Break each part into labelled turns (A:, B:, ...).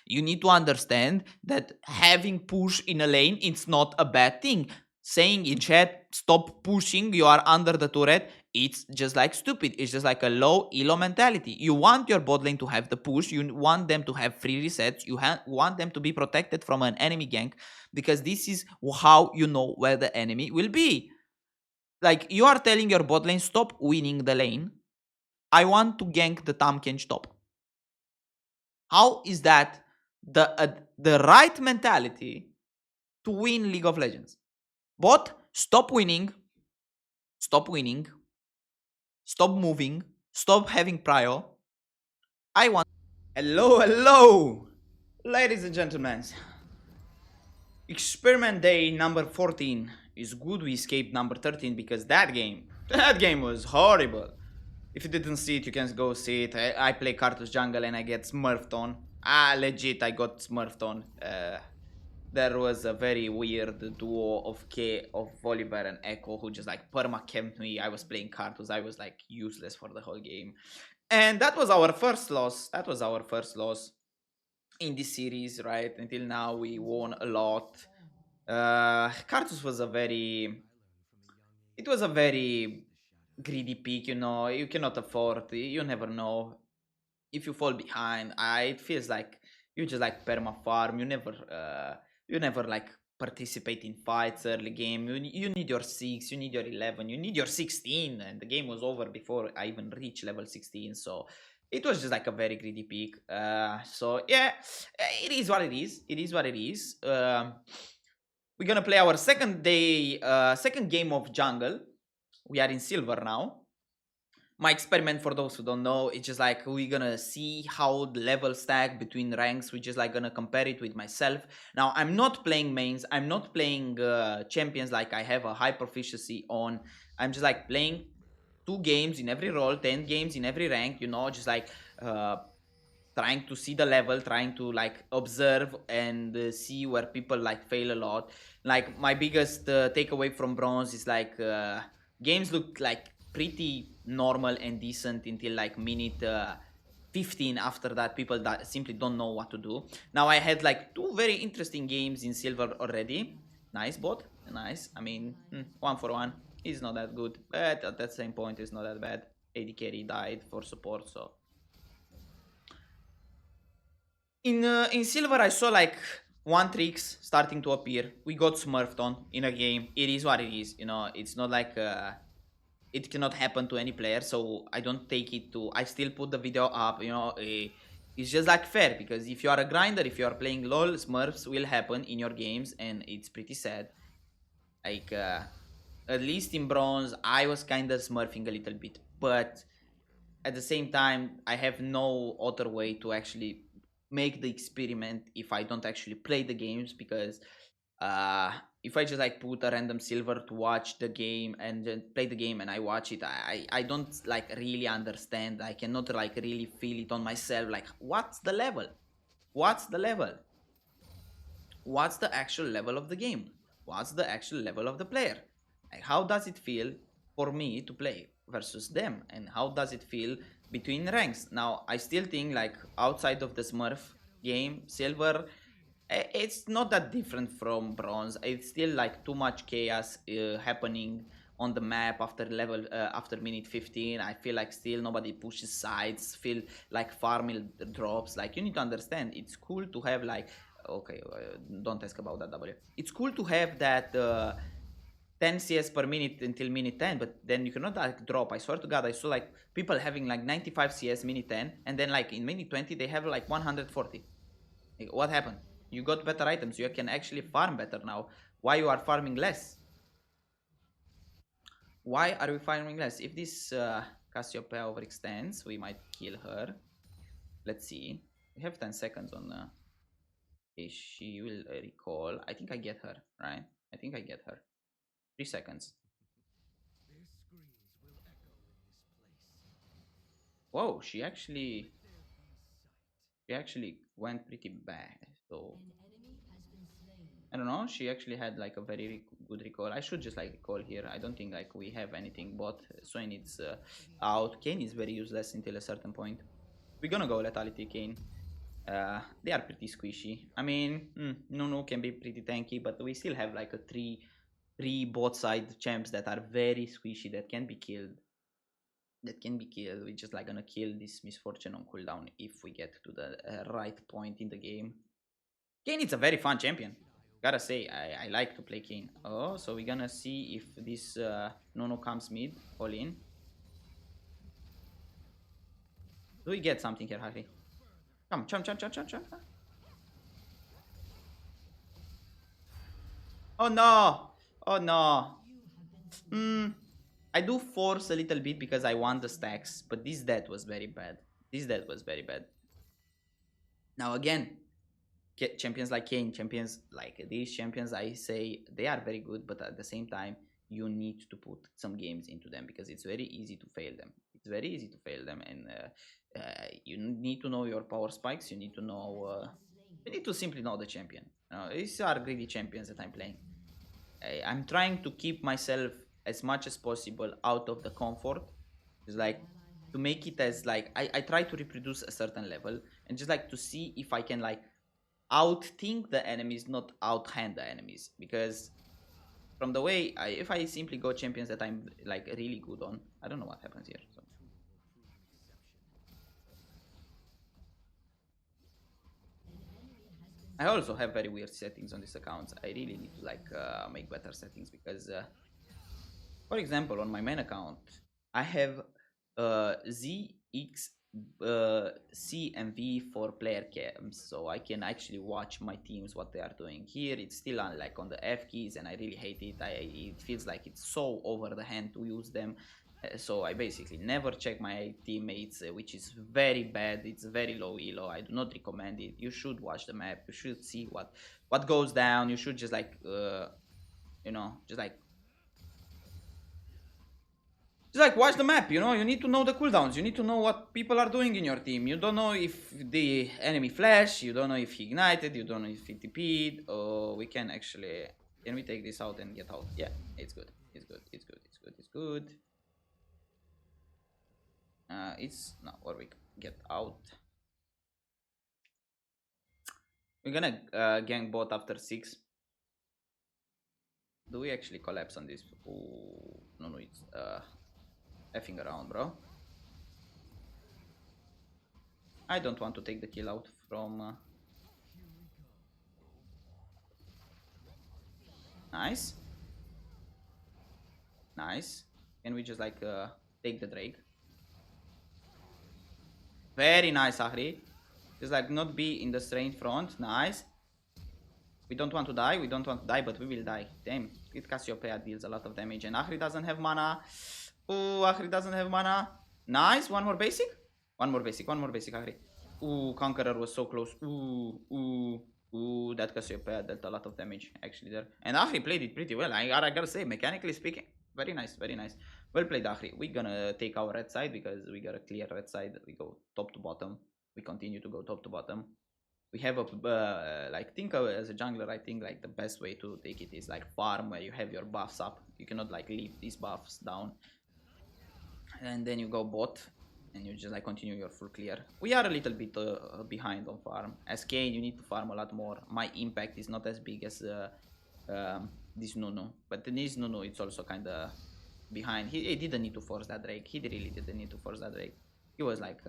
A: You need to understand that having push in a lane, it's not a bad thing. Saying in chat, stop pushing, you are under the turret, it's just like stupid. It's just like a low-elo mentality. You want your bot lane to have the push, you want them to have free resets, you want them to be protected from an enemy gank, because this is how you know where the enemy will be. Like, you are telling your bot lane, stop winning the lane, I want to gank the Tamken top. How is that the right mentality to win League of Legends? Bot, stop winning, stop winning, stop moving, stop having prio. I want. Hello, hello, ladies and gentlemen. Experiment day number 14 is good. We escaped number 13 because that game was horrible. If you didn't see it, you can go see it. I play Karthus jungle and I get smurfed on. Legit, I got smurfed on. There was a very weird duo of Volibear and Echo who just like perma-camped me. I was playing Karthus. I was like useless for the whole game. And that was our first loss. That was our first loss in this series, right? Until now, we won a lot. Karthus was a very... It was a very greedy pick, you know. You cannot afford. You never know. If you fall behind, it feels like you just like perma farm. You never like participate in fights early game. You need your 6, you need your 11, you need your 16, and the game was over before I even reached level 16. So it was just like a very greedy pick. So yeah, it is what it is. It is what it is. We're gonna play our second game of jungle. We are in silver now. My experiment, for those who don't know, it's just like we're gonna see how the level stack between ranks. We're just like gonna compare it with myself. Now, I'm not playing mains, I'm not playing champions like I have a high proficiency on. I'm just like playing 2 games in every role, 10 games in every rank, you know, just like trying to see the level, trying to like observe and see where people like fail a lot. Like, my biggest takeaway from bronze is like games look like pretty normal and decent until like minute 15. After that, people that simply don't know what to do. Now, I had like 2 very interesting games in silver already. Nice bot, nice. I mean, 1 for 1 is not that good, but at that same point, it's not that bad. AD carry died for support, so in silver, I saw like 1 tricks starting to appear. We got smurfed on in a game. It is what it is, you know. It's not like it cannot happen to any player, so I don't take it to... I still put the video up, you know. It's just like fair, because if you are a grinder, if you are playing LoL, smurfs will happen in your games, and it's pretty sad. Like, at least in bronze, I was kind of smurfing a little bit, but at the same time, I have no other way to actually make the experiment if I don't actually play the games, because if I just like put a random silver to watch the game and then play the game and I watch it, I don't like really understand. I cannot like really feel it on myself. Like, what's the level? What's the level? What's the actual level of the game? What's the actual level of the player? Like, how does it feel for me to play versus them? And how does it feel between ranks? Now, I still think like outside of the Smurf game, silver, it's not that different from bronze. It's still like too much chaos happening on the map after after minute 15. I feel like still nobody pushes sides, feel like farming drops. Like, you need to understand, it's cool to have like... Okay, don't ask about that W. It's cool to have that 10 CS per minute until minute 10, but then you cannot like drop. I swear to God, I saw like people having like 95 CS minute 10, and then like in minute 20 they have like 140. Like, what happened? You got better items. You can actually farm better now. Why you are farming less? Why are we farming less? If this Cassiopeia overextends, we might kill her. Let's see. We have 10 seconds on... she will recall. I think I get her, right? I think I get her. 3 seconds. Whoa, she actually went pretty bad. So I don't know. She actually had like a very good recall. I should just like recall here. I don't think like we have anything, but Swain is out. Kane is very useless until a certain point. We're gonna go lethality Kane. They are pretty squishy. I mean, Nunu can be pretty tanky, but we still have like a three both side champs that are very squishy that can be killed. We're just like gonna kill this misfortune on cooldown if we get to the right point in the game. Kane is a very fun champion. Gotta say, I like to play Kane. Oh, so we're gonna see if this Nono comes mid, all in. Do we get something here, Harry? Come, jump. Oh no! Oh no! I do force a little bit because I want the stacks, but this death was very bad. Now again, champions like Kane, champions like these champions, I say they are very good, but at the same time, you need to put some games into them because it's very easy to fail them. And you need to know your power spikes. You need to know. You need to simply know the champion. These are greedy champions that I'm playing. I'm trying to keep myself as much as possible out of the comfort. It's like to make it as like I try to reproduce a certain level and just like to see if I can like outthink the enemies, not outhand the enemies. Because from the way if I simply go champions that I'm like really good on, I don't know what happens here. So. I also have very weird settings on these accounts. I really need to like make better settings because, for example, on my main account, I have Z, X, C, and V for player cams, so I can actually watch my teams what they are doing. Here, it's still on like on the F keys, and I really hate it. It feels like it's so over the hand to use them. So I basically never check my teammates, which is very bad. It's very low elo. I do not recommend it. You should watch the map. You should see what goes down. You should just like just like watch the map. You need to know the cooldowns. You need to know what people are doing in your team. You don't know if the enemy flash. You don't know if he ignited. You don't know if he TP'd. Oh, we can actually. Can we take this out and get out? Yeah, it's good. It's good. It's not where we get out. We're gonna gank bot after 6. Do we actually collapse on this? Ooh, no, it's effing around, bro. I don't want to take the kill out from... Nice. Can we just like take the Drake? Very nice, Ahri. Just like not be in the straight front. Nice. We don't want to die, but we will die. Damn, it Cassiopeia deals a lot of damage and Ahri doesn't have mana. Ooh, Ahri doesn't have mana. Nice, one more basic, Ahri. Ooh, Conqueror was so close. Ooh, that Cassiopeia dealt a lot of damage actually there. And Ahri played it pretty well, I gotta say, mechanically speaking. Very nice. Well played, Ahri. We're gonna take our red side because we got a clear red side. We go top to bottom. We continue to go top to bottom. We have a like think of it as a jungler. I think like the best way to take it is like farm where you have your buffs up. You cannot like leave these buffs down, and then you go bot and you just like continue your full clear. We are a little bit behind on farm. As Kane, you need to farm a lot more. My impact is not as big as this Nunu, but this Nunu it's also kind of behind. He didn't need to force that Drake. He really didn't need to force that Drake. He was like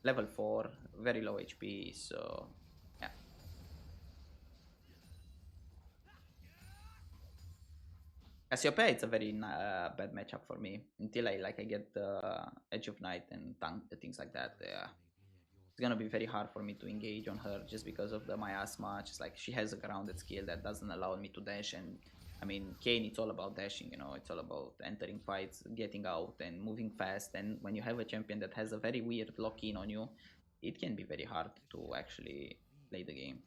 A: level 4, very low HP, so yeah. Cassiopeia, it's a very bad matchup for me until I get Edge of Night and tank things like that. It's gonna be very hard for me to engage on her just because of the miasma. Just like she has a grounded skill that doesn't allow me to dash, and I mean Kane, it's all about dashing. It's all about entering fights, getting out, and moving fast. And when you have a champion that has a very weird lock-in on you, it can be very hard to actually play the game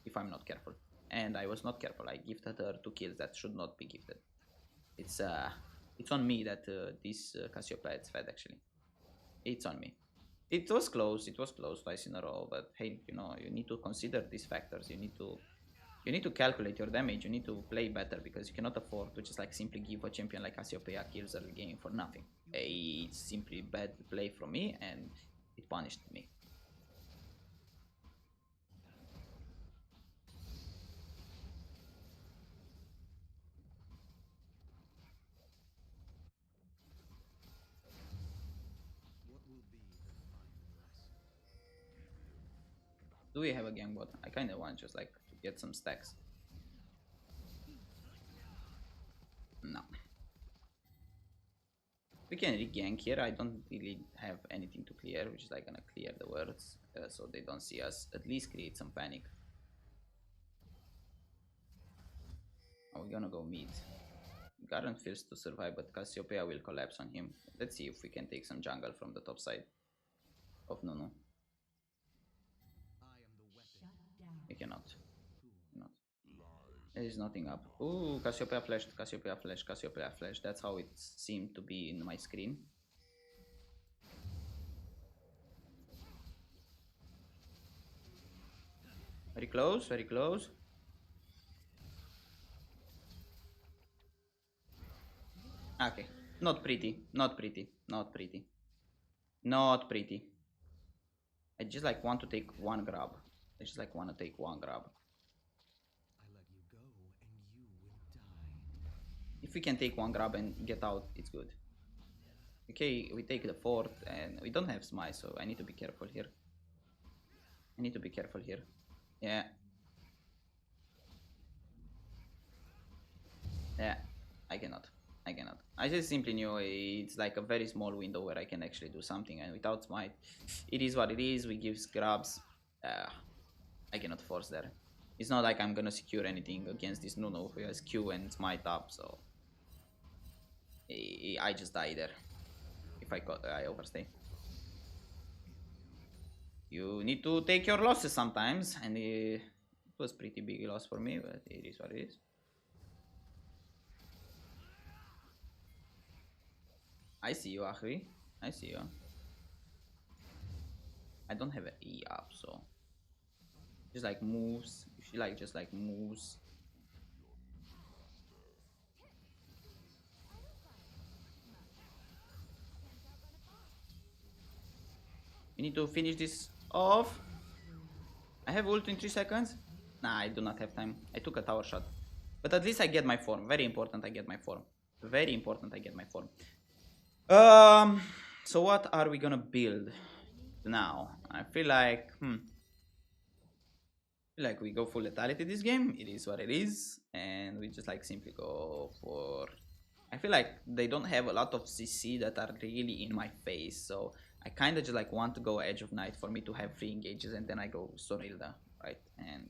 A: if I'm not careful. And I was not careful. I gifted her 2 kills that should not be gifted. It's on me that this Cassiopeia is fed actually. It's on me. It was close twice in a row, but hey, you need to consider these factors. You need to calculate your damage. You need to play better because you cannot afford to just like simply give a champion like Cassiopeia kills early game for nothing. It's simply bad play from me and it punished me. Do we have a gang bot? I kinda want just like to get some stacks. No. We can re-gank here. I don't really have anything to clear, which is like gonna clear the words so they don't see us. At least create some panic. Oh, we're gonna go mid. Garen feels to survive, but Cassiopeia will collapse on him. Let's see if we can take some jungle from the top side of Nunu. We cannot. Not. There is nothing up. Ooh, Cassiopeia flashed, Cassiopeia flashed, Cassiopeia flashed. That's how it seemed to be in my screen. Very close, very close. Okay, not pretty, not pretty, not pretty. Not pretty. I just like want to take one grab. I just like want to take one grab. If we can take one grab and get out, it's good. Okay, we take the fourth and we don't have smite, so I need to be careful here. I need to be careful here. Yeah. Yeah, I cannot. I cannot. I just simply knew it's like a very small window where I can actually do something, and without smite, it is what it is. We give grabs. I cannot force there. It's not like I'm gonna secure anything against this Nunu who has Q and smite up, so I just die there if I overstay. You need to take your losses sometimes, and it was pretty big loss for me, but it is what it is. I see you, Ahri. I see you. I don't have an E up, so just like moves. If she like just like moves. We need to finish this off. I have ult in 3 seconds. Nah, I do not have time. I took a tower shot. But at least I get my form. Very important I get my form. Very important I get my form. So what are we gonna build now? I feel like we go full lethality this game. It is what it is, and we just like simply go for. I feel like they don't have a lot of CC that are really in my face, so I kind of just like want to go Edge of Night for me to have 3 engages, and then I go Sorilda, right? And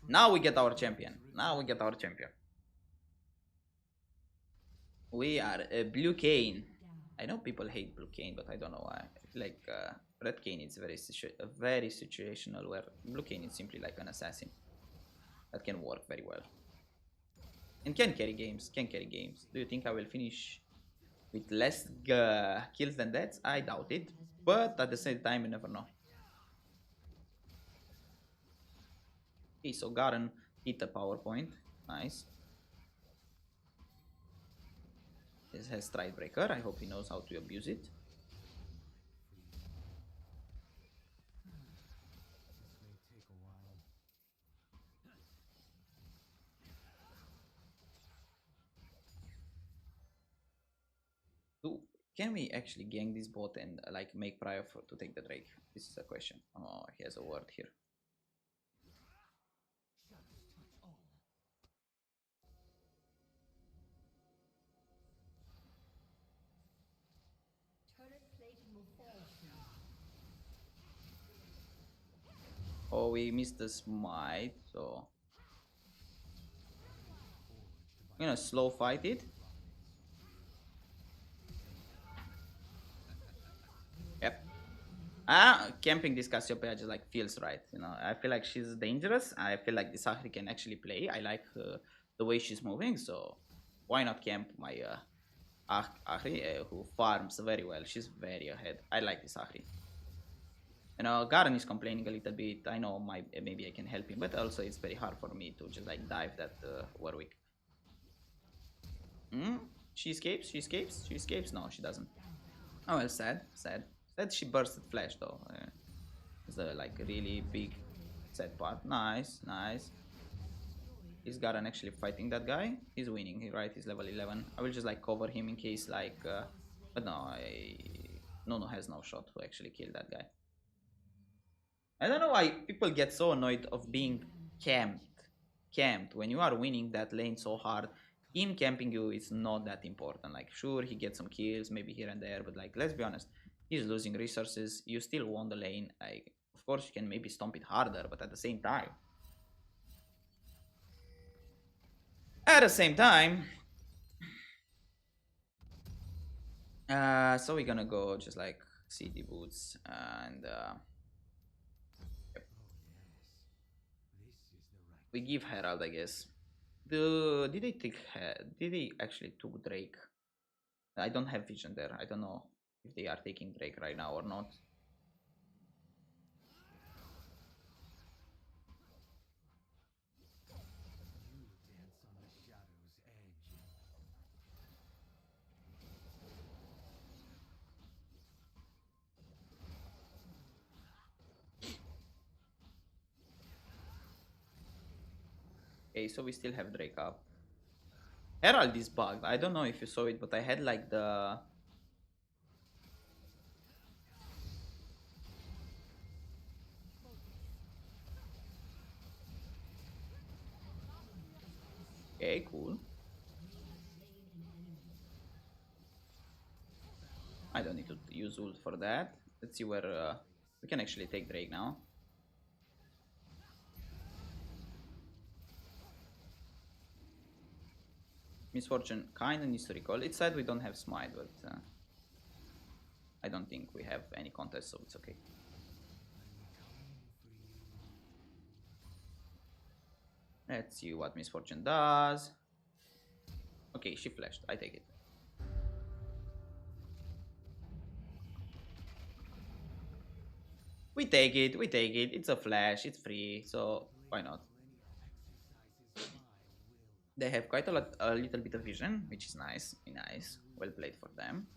A: now we get our champion. Now we get our champion. We are Blue Cane. I know people hate Blue Cane, but I don't know why. I feel like Red Cane is very situational, where Blue Cane is simply like an assassin that can work very well and can carry games. Can carry games. Do you think I will finish with less kills than deaths? I doubt it, but at the same time, you never know. Okay, so Garen hit the power point. Nice. This has Stride Breaker. I hope he knows how to abuse it. Can we actually gank this bot and like make prior to take the Drake? This is a question. Oh, he has a ward here. Oh, we missed the smite, so I'm gonna slow fight it. Yep. Camping this Cassiopeia just like feels right, you know. I feel like she's dangerous. I feel like this Ahri can actually play. I like the way she's moving, so why not camp my Ahri who farms very well. She's very ahead. I like this Ahri. You know, Garen is complaining a little bit. I know maybe I can help him, but also it's very hard for me to just like dive that Warwick. She escapes. She escapes. She escapes. No, she doesn't. Oh well, sad. Sad. Sad. She bursted flash though. It's the like really big sad part. Nice, nice. Is Garen actually fighting that guy? He's winning, right? He's level 11. I will just like cover him in case like, but no, Nono has no shot to actually kill that guy. I don't know why people get so annoyed of being camped. Camped when you are winning that lane so hard. Him camping you is not that important. Like, sure, he gets some kills, maybe here and there, but like, let's be honest, he's losing resources. You still won the lane. Like, of course, you can maybe stomp it harder, but at the same time, so we're gonna go just like CD boots and we give Herald, I guess. Did they take? Did they actually took Drake? I don't have vision there. I don't know if they are taking Drake right now or not. Okay, so we still have Drake up. Herald is bugged. I don't know if you saw it, but I had like the... Okay, cool. I don't need to use ult for that. Let's see where we can actually take Drake now. Misfortune kinda needs to recall. It said we don't have smite, but I don't think we have any contest, so it's okay. Let's see what Misfortune does. Okay, she flashed. I take it. We take it, we take it. It's a flash, it's free, so why not? They have quite a little bit of vision, which is nice. Nice. Well played for them.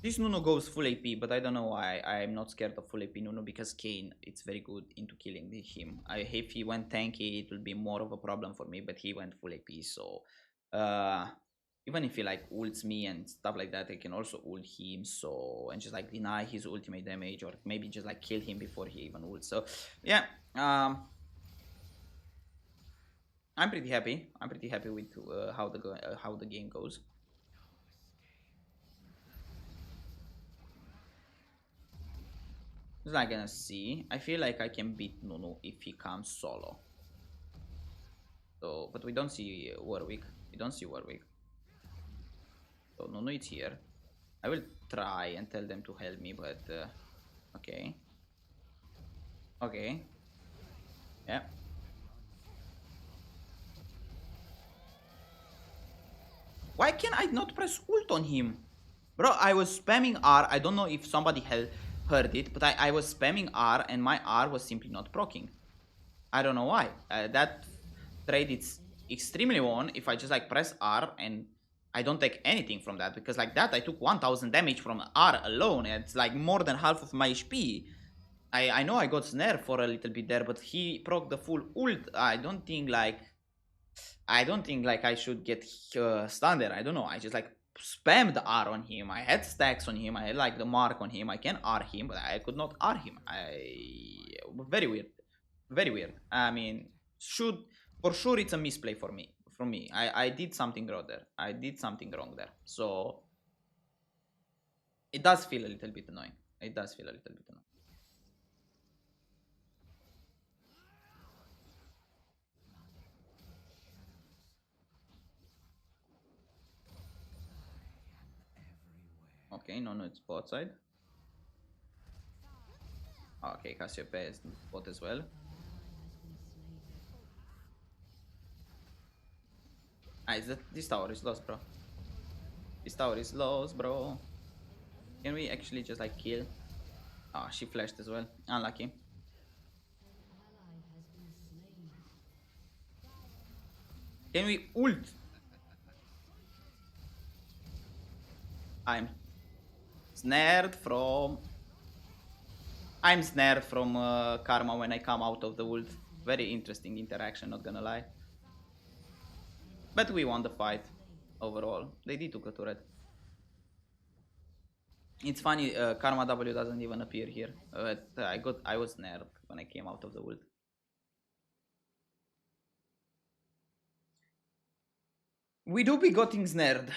A: This Nunu goes full AP, but I don't know why I'm not scared of full AP Nunu, because Kayn, it's very good into killing him. If he went tanky, it will be more of a problem for me, but he went full AP, so even if he like ults me and stuff like that, I can also ult him, so, and just like deny his ultimate damage, or maybe just like kill him before he even ults. So yeah, I'm pretty happy. I'm pretty happy with how the game goes. Just like gonna see. I feel like I can beat Nunu if he comes solo. So, but we don't see Warwick. We don't see Warwick. So Nunu is here. I will try and tell them to help me, but okay. Okay. Yeah. Why can I not press ult on him? Bro, I was spamming R. I don't know if somebody heard it, but I was spamming R and my R was simply not proccing. I don't know why. That trade is extremely on if I just like press R and I don't take anything from that, because like that I took 1000 damage from R alone. It's like more than half of my HP. I know I got snare for a little bit there, but he proc the full ult. I don't think like I should get stunned there. I don't know. I just like spammed R on him. I had stacks on him. I had like the mark on him. I can R him, but I could not R him. Very weird. Very weird. I mean, for sure it's a misplay for me. From me, I did something wrong there. I did something wrong there. So it does feel a little bit annoying. It does feel a little bit annoying. Okay, no, it's bot side. Okay, Cassiopeia is bot as well. This tower is lost, bro. This tower is lost, bro. Can we actually just like kill? Ah, she flashed as well. Unlucky. Can we ult? I'm snared from Karma when I come out of the ult. Very interesting interaction, not gonna lie. But we won the fight overall. They did took a turret. It's funny, Karma W doesn't even appear here. I was nerfed when I came out of the ult. We do be getting snared.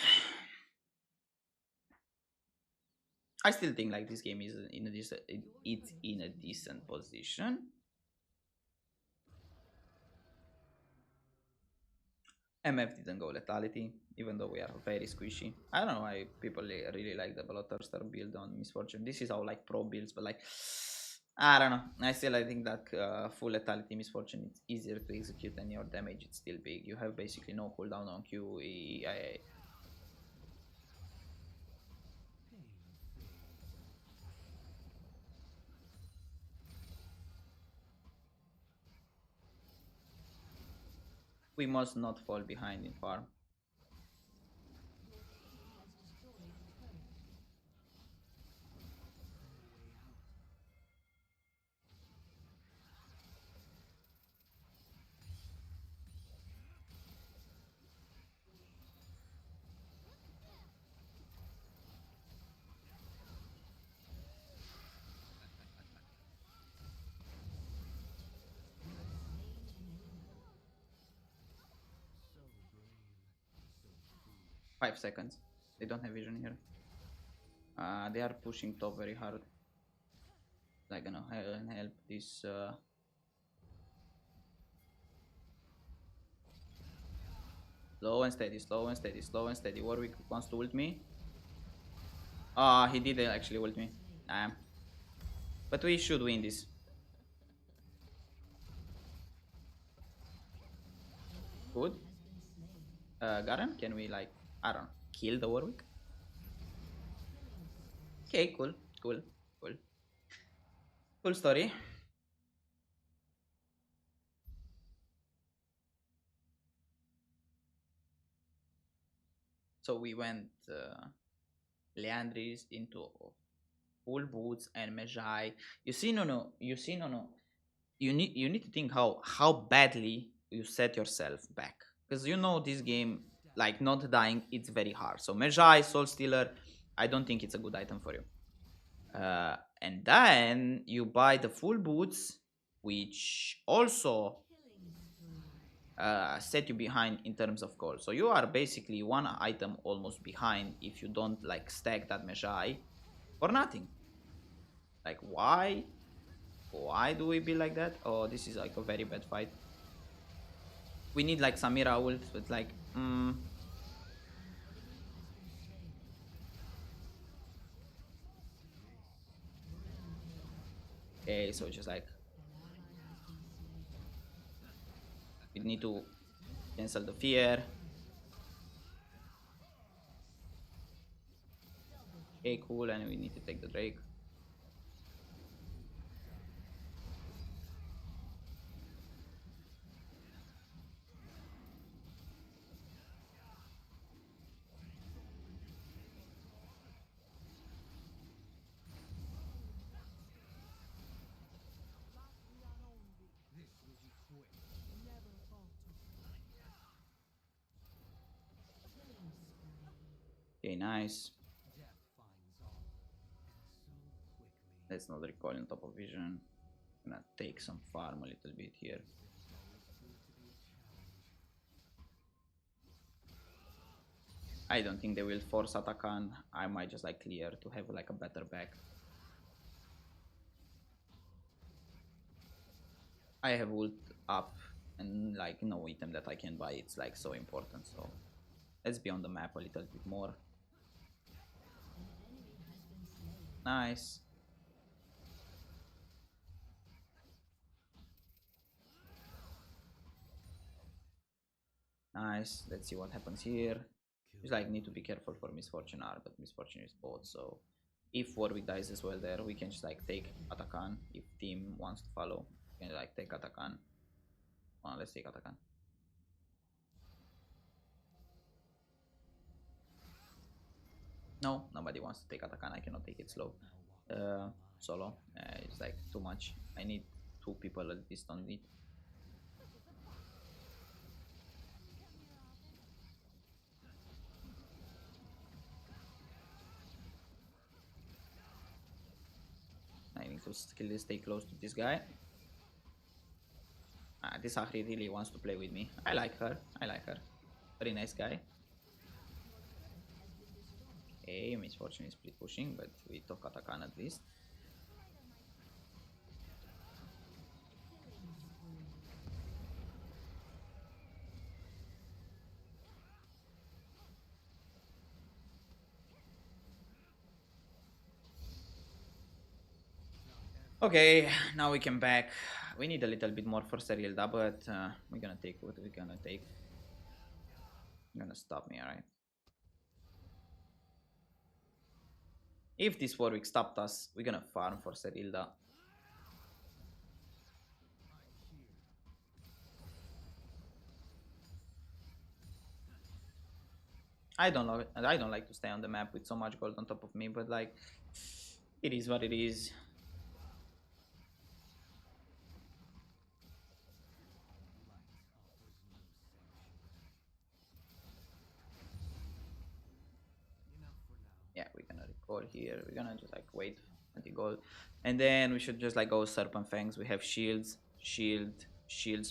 A: I still think like this game is in a decent, it's in a decent position. MF didn't go lethality, even though we are very squishy. I don't know why people really like the Bloodthirster build on Misfortune. This is how like pro builds, but like I don't know. I think that full lethality Misfortune it's easier to execute and your damage it's still big. You have basically no cooldown on Q. We must not fall behind in farm. 5 seconds. They don't have vision here. They are pushing top very hard. Like gonna help this. Slow and steady, slow and steady, slow and steady. Warwick wants to ult me. He did actually ult me. But we should win this. Good. Garen, can we like, I don't know, kill the Warwick? Okay, cool, cool, cool. Cool story. So we went Leandris into full boots and Mejai. You see, no. You need to think how badly you set yourself back, because you know this game like not dying it's very hard. So Mejai, Soul Stealer, I don't think it's a good item for you. And then you buy the full boots, which also set you behind in terms of gold. So you are basically one item almost behind if you don't like stack that Mejai for nothing. Like why? Why do we be like that? Oh, this is like a very bad fight. We need like Samira ult, but like, okay, so just like, we need to cancel the fear. Okay, cool, and we need to take the Drake. Okay, nice. Let's not recoil on top of vision. Gonna take some farm a little bit here. I don't think they will force Atakan. I might just like clear to have like a better back. I have ult up and like no item that I can buy. It's like so important. So let's be on the map a little bit more. Nice. Nice. Let's see what happens here. Just like need to be careful for Misfortune R, but Misfortune is both. So if Warwick dies as well there, we can just like take Atakan. If team wants to follow, we can like take Atakan. Let's take Atakan. No, nobody wants to take Atakan. I cannot take it slow. Solo. It's like too much. I need two people at least on it. to stay close to this guy. This Ahri really wants to play with me. I like her. I like her. Very nice guy. Okay, Misfortune is split pushing, but we took Atakan at least. Okay, now we can back. We need a little bit more for Serilda, but we're gonna take what we're gonna take. You're gonna stop me, alright? If this Warwick stopped us, we're gonna farm for Serilda. I don't like to stay on the map with so much gold on top of me, but like it is what it is. Yeah, we're gonna recall here. We're gonna just like wait until gold. And then we should just like go Serpent Fangs. We have shields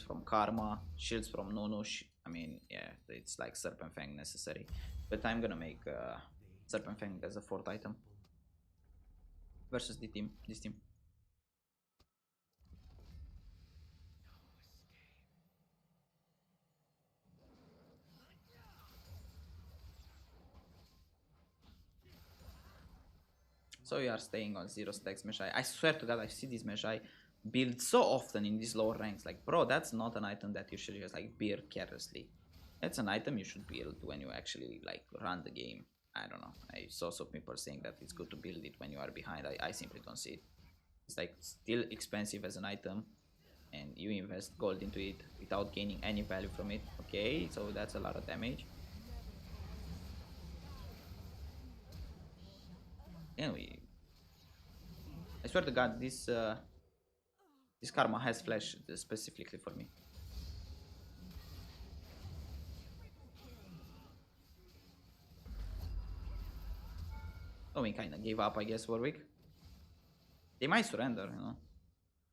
A: from Karma, shields from Nunu. I mean, yeah, it's like Serpent Fang necessary. But I'm gonna make Serpent Fang as a 4th item versus this team. So we are staying on 0 stacks Meshai. I swear to God, I see this Meshai build so often in these lower ranks. Like, bro, that's not an item that you should just like build carelessly. That's an item you should build when you actually like run the game. I don't know. I saw some people saying that it's good to build it when you are behind. I simply don't see it. It's like still expensive as an item, and you invest gold into it without gaining any value from it. Okay, so that's a lot of damage. Anyway, I swear to God, this Karma has flash specifically for me. So we kind of gave up, I guess, Warwick. They might surrender, you know.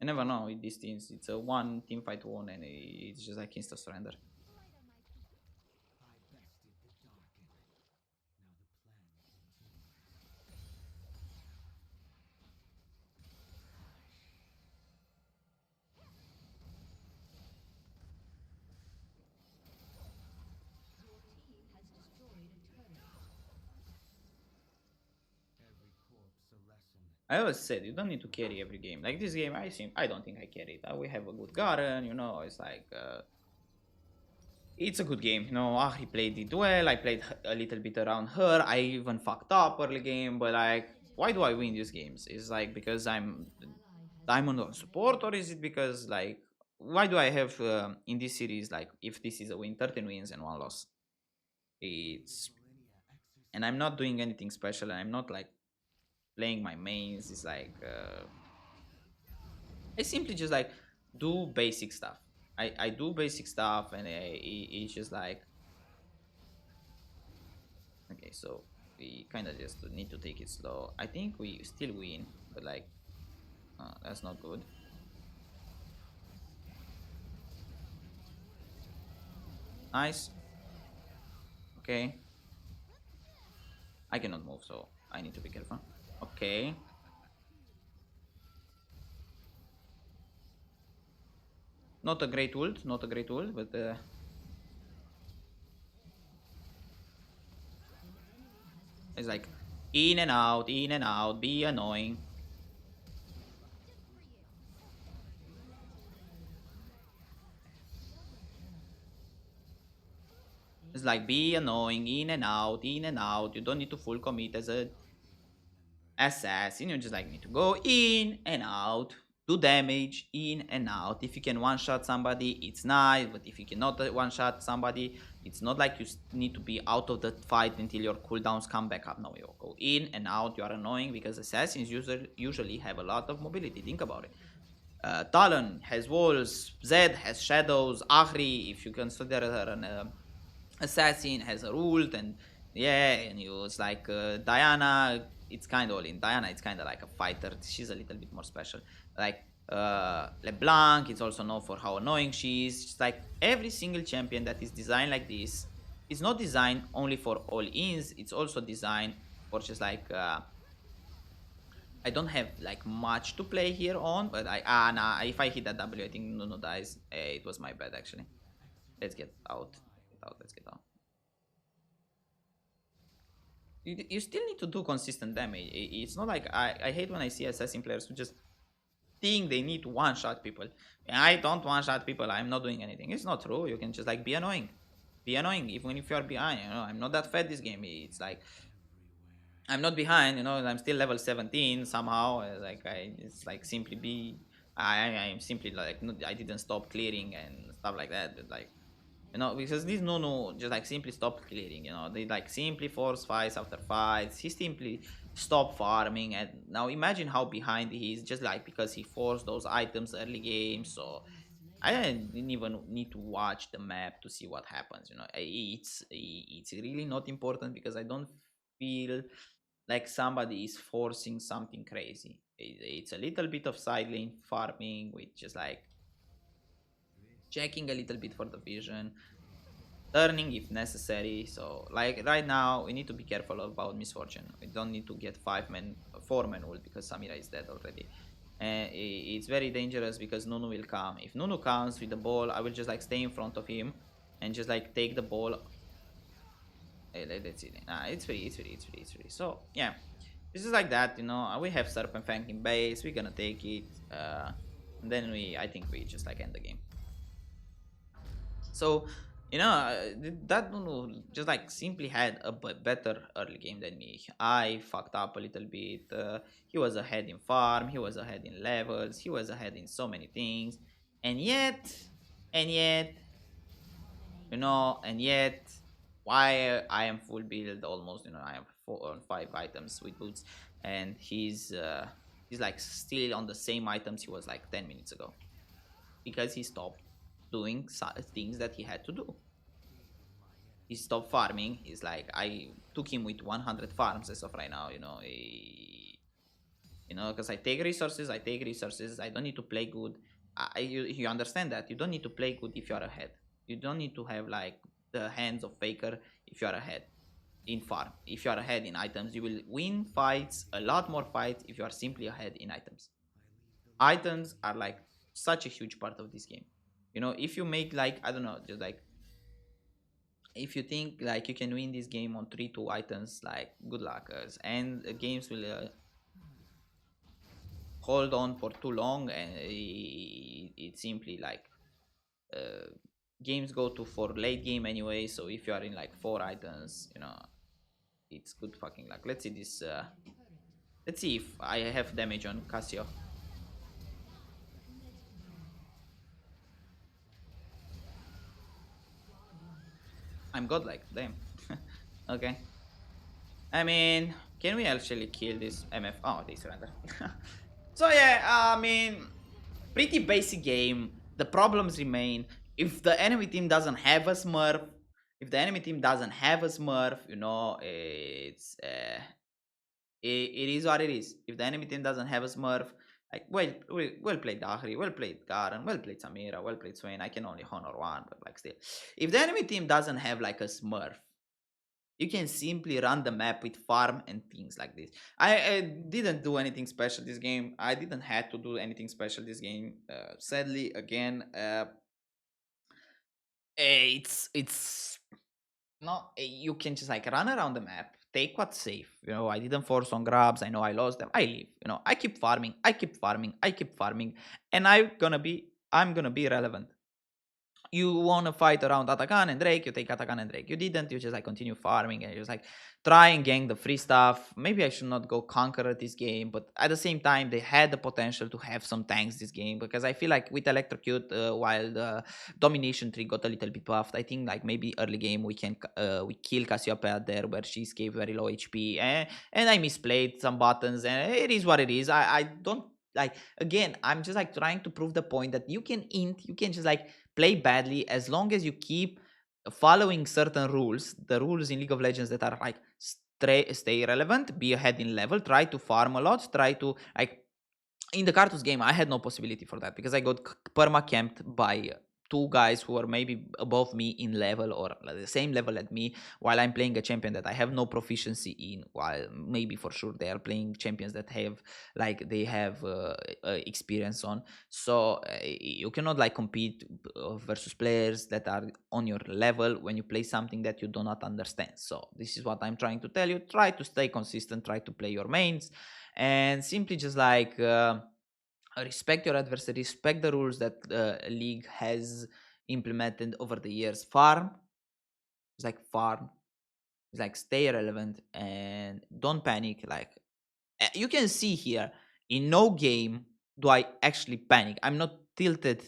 A: I never know with these teams. It's a one team fight won, and it's just like insta surrender. I always said you don't need to carry every game. Like this game, I don't think I carried. We have a good Garen, you know. It's like it's a good game, you know. Ahri played it well. I played a little bit around her. I even fucked up early game, but like, why do I win these games? Is like because I'm diamond on support, or is it because like why do I have in this series like if this is a win, 13 wins and 1 loss? It's and I'm not doing anything special, and I'm not like playing my mains. It's like I simply just like do basic stuff. I do basic stuff, and it's just like okay. So we kind of just need to take it slow. I think we still win, but like that's not good. Nice. Okay. I cannot move, so I need to be careful. Okay. Not a great ult, but it's like in and out, be annoying. It's like be annoying, in and out. You don't need to full commit as a assassin. You just like need to go in and out, do damage in and out. If you can one shot somebody, it's nice. But if you cannot one shot somebody, it's not like you need to be out of the fight until your cooldowns come back up. No, you go in and out. You are annoying because assassins usually have a lot of mobility. Think about it. Talon has walls, Zed has shadows, Ahri, if you consider her an assassin, has a ult, and Yeah, and you was like Diana. It's kind of all in Diana. It's kind of like a fighter. She's a little bit more special. Like LeBlanc, it's also known for how annoying she is. It's like every single champion that is designed like this is not designed only for all ins. It's also designed for just like I don't have like much to play here on, but nah. If I hit that W, I think Nuno dies. It was my bad actually. Let's get out. Get out. Let's get out. You still need to do consistent damage. It's not like I hate when I see assassin players who just think they need to one shot people. I don't one shot people. I'm not doing anything. It's not true. You can just like be annoying. Be annoying even if you're behind. I'm not that fed this game. It's like I'm not behind. I'm still level 17 somehow. Like it's like simply be. I'm simply like I didn't stop clearing and stuff like that. But like because these no just like simply stopped clearing. They like simply force fights after fights. He simply stopped farming, and now imagine how behind he is just like because he forced those items early game. So I didn't even need to watch the map to see what happens. It's really not important because I don't feel like somebody is forcing something crazy. It's a little bit of side lane farming with just like checking a little bit for the vision, turning if necessary. So like right now we need to be careful about misfortune. We don't need to get 5 men 4 men ult because Samira is dead already. And it's very dangerous because Nunu will come. If Nunu comes with the ball, I will just like stay in front of him and just like take the ball. Let's see. Nah, it's free, it's free. So yeah, this is like that. We have Serpent Fang in base. We're gonna take it. And then I think we just like end the game. So, that Nunu just like simply had a better early game than me. I fucked up a little bit. He was ahead in farm, he was ahead in levels, he was ahead in so many things. And yet, and yet, why I am full build almost, I have 4 or 5 items with boots, and he's like still on the same items he was like 10 minutes ago because he stopped doing things that he had to do. He stopped farming. He's like, I took him with 100 farms as of right now. Because I take resources. I don't need to play good. You understand that you don't need to play good if you're ahead. You don't need to have like the hands of Faker if you're ahead in farm. If you're ahead in items, you will win fights, a lot more fights if you are simply ahead in items. Items are like such a huge part of this game. If you make like I don't know, just like if you think like you can win this game on 3-2 items, like good luck, and games will hold on for too long, and it's simply like uh, games go to for late game anyway. So if you are in like 4 items, it's good fucking luck. Let's see this. Let's see if I have damage on Casio. I'm godlike, damn. Okay. I mean, can we actually kill this MF? Oh, they surrender. So yeah, I mean, pretty basic game. The problems remain. If the enemy team doesn't have a Smurf, if the enemy team doesn't have a Smurf, it is what it is. If the enemy team doesn't have a Smurf, like well played Dahri, well played Garen, well played Samira, well played Swain. I can only honor one, but like still, if the enemy team doesn't have like a Smurf, you can simply run the map with farm and things like this. I didn't do anything special this game. I didn't have to do anything special this game. Sadly, again, it's not. You can just like run around the map, take what's safe. I didn't force on grabs. I know I lost them. I leave. I keep farming. I keep farming. I keep farming, and I'm gonna be relevant. You want to fight around Atakan and Drake, you take Atakan and Drake. You didn't, you just like continue farming and you just like try and gang the free stuff. Maybe I should not go conquer this game, but at the same time, they had the potential to have some tanks this game because I feel like with Electrocute, while the domination tree got a little bit buffed, I think like maybe early game we kill Cassiopeia there where she escaped very low HP and I misplayed some buttons and it is what it is. I don't like again. I'm just like trying to prove the point that you can just like play badly as long as you keep following certain rules, the rules in League of Legends that are like stay relevant, be ahead in level, try to farm a lot, try to like in the Cartus game, I had no possibility for that because I got perma camped by two guys who are maybe above me in level or the same level at me while I'm playing a champion that I have no proficiency in. While maybe for sure they are playing champions that have like they have experience on. So you cannot like compete versus players that are on your level when you play something that you do not understand. So this is what I'm trying to tell you. Try to stay consistent. Try to play your mains and simply just like respect your adversary, respect the rules that league has implemented over the years. Farm is like farm, it's like stay relevant and don't panic. Like you can see here, in no game do I actually panic. I'm not tilted,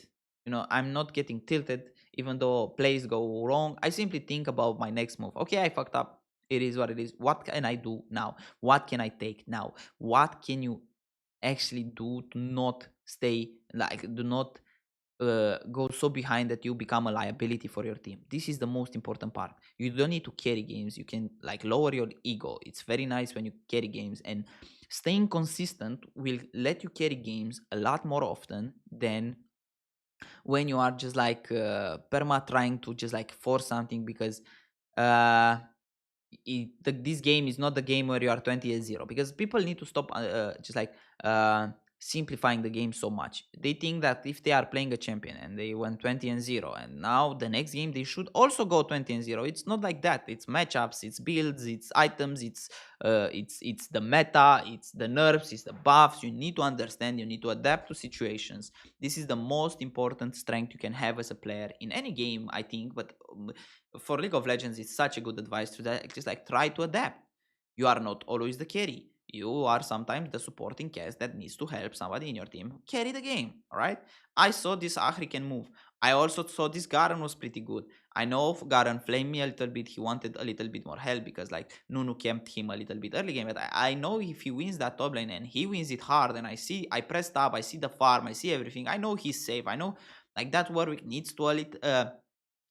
A: I'm not getting tilted even though plays go wrong. I simply think about my next move. Okay, I fucked up. It is what it is. What can I do now? What can I take now? What can you actually do to not stay like do not go so behind that you become a liability for your team. This is the most important part. You don't need to carry games. You can like lower your ego. It's very nice when you carry games, and staying consistent will let you carry games a lot more often than when you are just like perma trying to just like force something because uh this game is not the game where you are 20-0, because people need to stop just like uh, simplifying the game so much. They think that if they are playing a champion and they went 20-0 and now the next game they should also go 20-0. It's not like that. It's matchups, it's builds, it's items, it's the meta, it's the nerfs, it's the buffs. You need to understand, you need to adapt to situations. This is the most important strength you can have as a player in any game, I think. But for League of Legends, it's such a good advice to that. Just like try to adapt. You are not always the carry. You are sometimes the supporting cast that needs to help somebody in your team carry the game. All right. I saw this Ahri can move. I also saw this Garen was pretty good. I know Garen flamed me a little bit. He wanted a little bit more help because like Nunu camped him a little bit early game. But I know if he wins that top lane and he wins it hard, and I press tab, I see the farm, I see everything. I know he's safe. I know like that Warwick needs to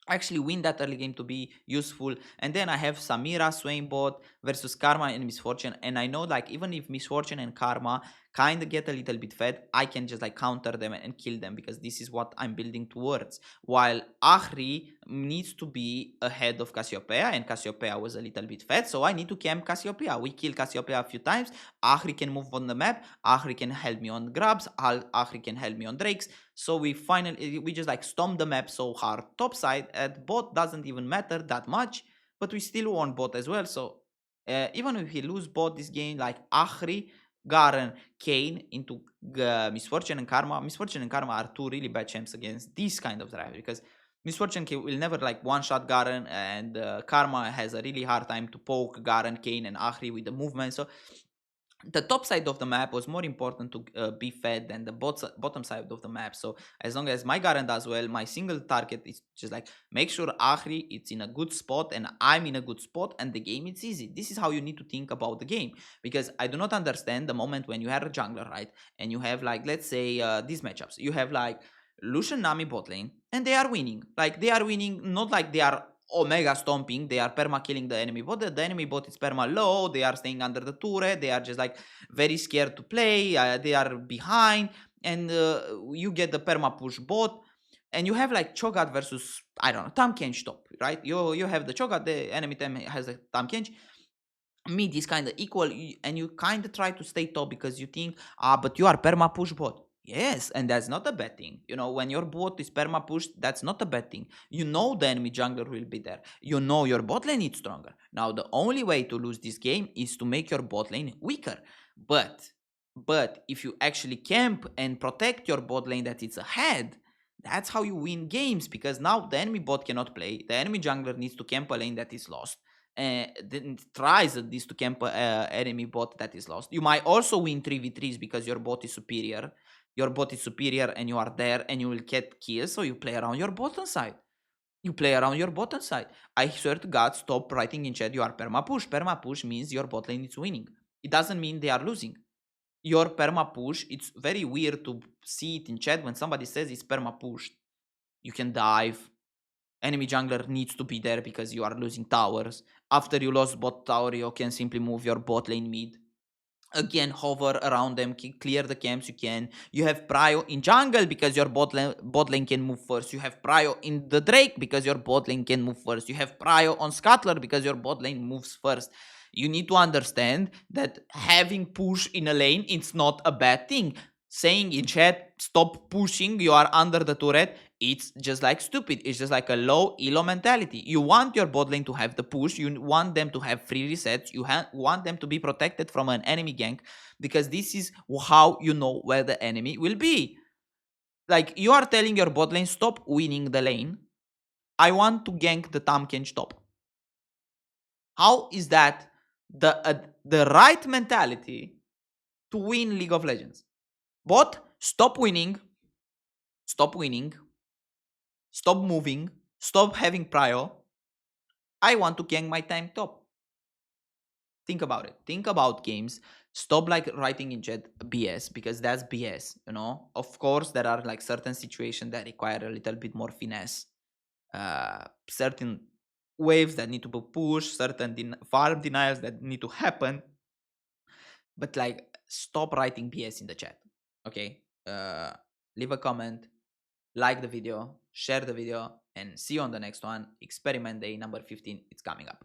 A: actually win that early game to be useful. And then I have Samira, Swain bot versus Karma and Misfortune, and I know like even if Misfortune and Karma kind of get a little bit fed, I can just like counter them and kill them because this is what I'm building towards. While Ahri needs to be ahead of Cassiopeia, and Cassiopeia was a little bit fed, so I need to camp Cassiopeia. We kill Cassiopeia a few times. Ahri can move on the map, Ahri can help me on grabs, Ahri can help me on drakes. So we just like stomp the map so hard. Top side at bot doesn't even matter that much, but we still won bot as well. So even if we lose bot this game, like Ahri, Garen, Kane into Misfortune and Karma. Misfortune and Karma are two really bad champs against this kind of drive because Misfortune will never like one shot Garen, and Karma has a really hard time to poke Garen, Kane, and Ahri with the movement. So the top side of the map was more important to be fed than the bottom side of the map. So as long as my Garen does well, my single target is just like make sure Ahri it's in a good spot and I'm in a good spot, and the game it's easy. This is how you need to think about the game, because I do not understand the moment when you have a jungler, right, and you have like let's say these matchups, you have like Lucian Nami bot lane and they are winning. Like they are winning, not like they are omega stomping, they are perma killing the enemy bot. The enemy bot is perma low, they are staying under the turret, they are just like very scared to play, they are behind, and you get the perma push bot, and you have like Cho'Gath versus I don't know Tahm Kench top, right? You have the Cho'Gath, the enemy team has a Tahm Kench. Mid is kind of equal, and you kind of try to stay top because you think but you are perma push bot. Yes, and that's not a bad thing. When your bot is perma push, that's not a bad thing. The enemy jungler will be there. Your bot lane is stronger. Now the only way to lose this game is to make your bot lane weaker. But if you actually camp and protect your bot lane that it's ahead, that's how you win games, because now the enemy bot cannot play. The enemy jungler needs to camp a lane that is lost, then tries at least to camp enemy bot that is lost. You might also win 3v3s because your bot is superior. Your bot is superior and you are there and you will get kills, so you play around your bottom side. You play around your bottom side. I swear to God, stop writing in chat you are perma push. Perma push means your bot lane is winning. It doesn't mean they are losing. Your perma push, it's very weird to see it in chat when somebody says it's perma pushed. You can dive Enemy jungler needs to be there because you are losing towers. After you lost bot tower, you can simply move your bot lane mid. Again, hover around them, clear the camps you can. You have prio in jungle because your bot lane can move first. You have prio in the Drake because your bot lane can move first. You have prio on Scuttler because your bot lane moves first. You need to understand that having push in a lane, it's not a bad thing. Saying in chat, stop pushing, you are under the turret, it's just like stupid. It's just like a low-elo mentality. You want your bot lane to have the push, you want them to have free resets, you want them to be protected from an enemy gank, because this is how you know where the enemy will be. Like, you are telling your bot lane, stop winning the lane, I want to gank the Tahm top. How is that the right mentality to win League of Legends? Bot, stop winning, stop winning, stop moving, stop having prio. I want to gank my time top. Think about it. Think about games. Stop like writing in chat BS, because that's BS, you know? Of course, there are like certain situations that require a little bit more finesse. Certain waves that need to be pushed, certain farm denials that need to happen. But like, stop writing BS in the chat. Okay? Leave a comment, like the video, share the video, and see you on the next one. Experiment day number 15. It's coming up.